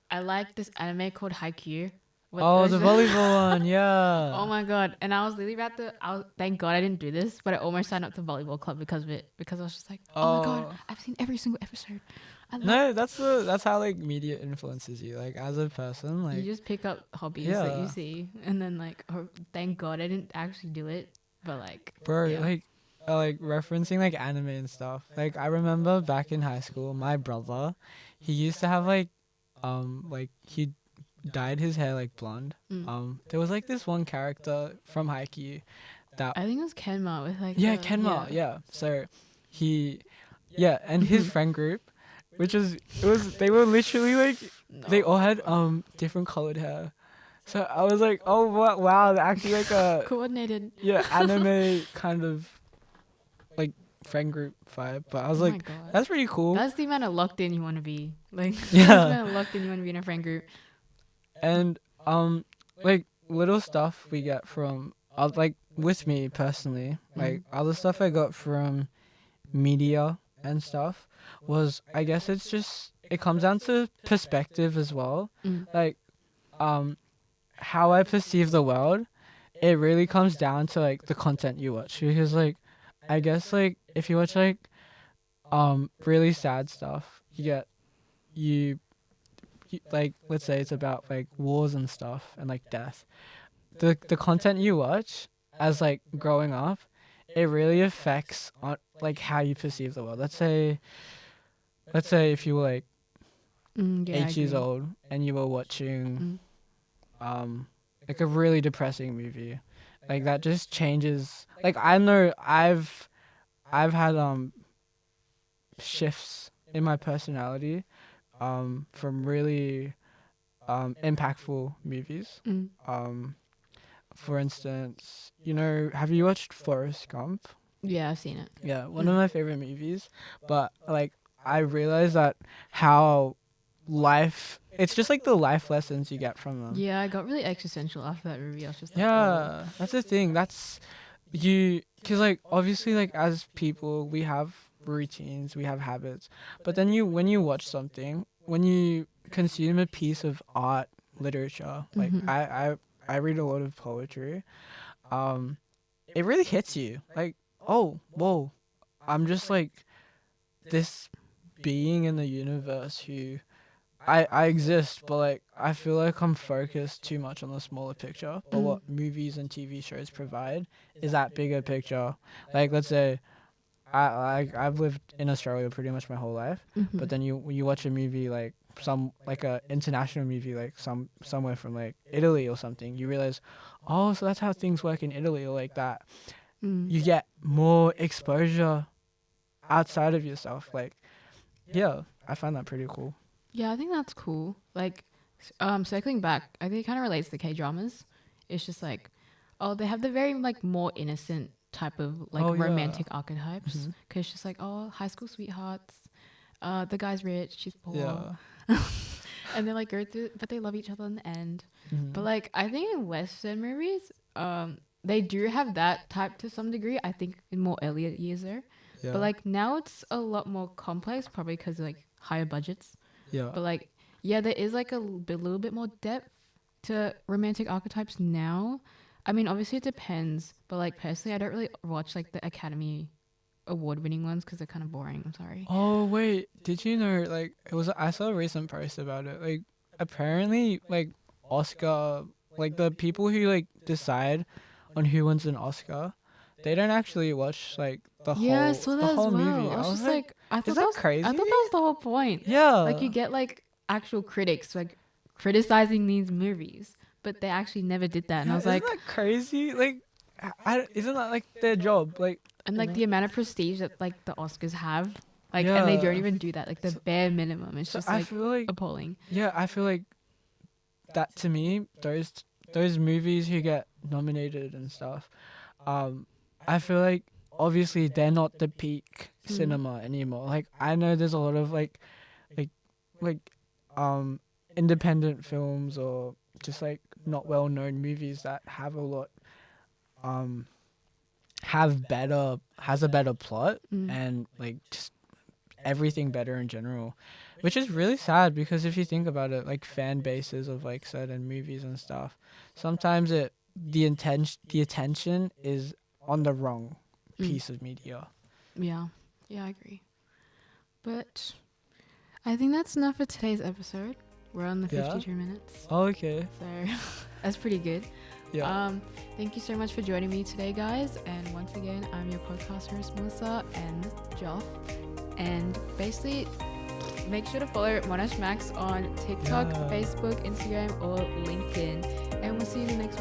I liked this anime called Haikyuu. Oh, the volleyball one. Oh Yeah. my god! And I was literally about to. Thank God I didn't do this, but I almost signed up to volleyball club because of it. Because I was just like, oh my god, Oh. I've seen every single episode. I love. No, that's how like media influences you. Like as a person, You like just pick up hobbies that you yeah, see, and then like, oh, thank God I didn't actually do it, but like, bro. yeah. Like referencing like anime and stuff. Like I remember back in high school, my brother, he used to have like he dyed his hair like blonde. There was like this one character from Haikyuu that I think it was Kenma with like yeah, the Kenma, yeah. So he yeah, and his friend group, which was it was they were literally like they all had different colored hair. So I was like, oh wow, they're actually like a coordinated. yeah anime kind of like friend group vibe. But I was Oh my like, God. that's pretty cool. That's the amount of locked in you want to be. Like, that's the Yeah, amount of locked in you want to be in a friend group. and like little stuff we get from like with me personally, like other stuff I got from media and stuff was I guess it's just it comes down to perspective as well. Like how I perceive the world, it really comes down to like the content you watch because like I guess like if you watch like really sad stuff, you, like let's say it's about like wars and stuff and like death. The content you watch as like growing up, it really affects on like how you perceive the world. Let's say if you were like Yeah, I 8 years agree. old and you were watching like a really depressing movie, like that just changes. Like I know I've had shifts in my personality from really impactful movies. Um for instance, have you watched Forrest Gump? Yeah, I've seen it. Yeah, one of my favorite movies. But like I realized that how life it's just like the life lessons you get from them. Yeah, I got really existential after that movie. I was just like, oh. Yeah, that's the thing. That's you cuz like obviously like as people we have routines, we have habits. But then when you watch something, when you consume a piece of art, literature, like I read a lot of poetry. Um it really hits you. Like, oh, whoa. I'm just like this being in the universe who I exist, but like I feel like I'm focused too much on the smaller picture. But what movies and TV shows provide is that bigger picture. Like let's say I've lived in Australia pretty much my whole life, but then you watch a movie like like a international movie like somewhere from like Italy or something, you realize, oh, so that's how things work in Italy or like that. You get more exposure outside of yourself. Like, yeah, I find that pretty cool. Yeah, I think that's cool. Like, Circling back, I think it kind of relates to K dramas. It's just like, oh, they have the very like more innocent type of like Oh yeah. romantic archetypes. Hmm. Cause it's just like, oh, high school sweethearts. The guy's rich, she's poor, Yeah. and they like go through, but they love each other in the end. But Hmm. like, I think in Western movies, they do have that type to some degree. I think in more earlier years there, but Yeah. like now it's a lot more complex, probably because like higher budgets. Yeah. But like, yeah, there is like a little bit more depth to romantic archetypes now. I mean, obviously it depends, but like personally, I don't really watch like the Academy Award winning ones because they're kind of boring. I'm sorry. Oh wait, did you know like it was I saw a recent post about it. Like apparently like Oscar like the people who like decide on who wins an Oscar, they don't actually watch like the Yeah, I whole saw the that as whole well. movie. I I was was just like, like, is that I crazy? thought that was the whole point. Like you Yeah. get like actual critics like criticizing these movies, but they actually never did that. And I Yeah, was isn't like, that crazy? Like isn't that like their job? Like and you like know? the amount of prestige that like the Oscars have, like, and they don't Yeah. even do that. Like the So, bare minimum. It's so just I like feel like appalling. yeah, I feel like that to me, those movies who get nominated and stuff, um, I feel like obviously they're not the peak Mm. cinema anymore. Like I know there's a lot of like like um independent films or just like not well known movies that have a lot um has a better plot Mm. and like just everything better in general, which is really sad because if you think about it, like fan bases of like certain movies and stuff, sometimes the attention is on the wrong Mm. piece of media. Yeah. Yeah, I agree. But I think that's enough for today's episode. We're on the Yeah. 52 minutes. Oh, okay. So that's pretty good. Yeah. Thank you so much for joining me today, guys. And once again, I'm your podcast host, Melissa and Jeoff. And basically, make sure to follow Monash Max on TikTok, Yeah. Facebook, Instagram, or LinkedIn. And we'll see you in the next one.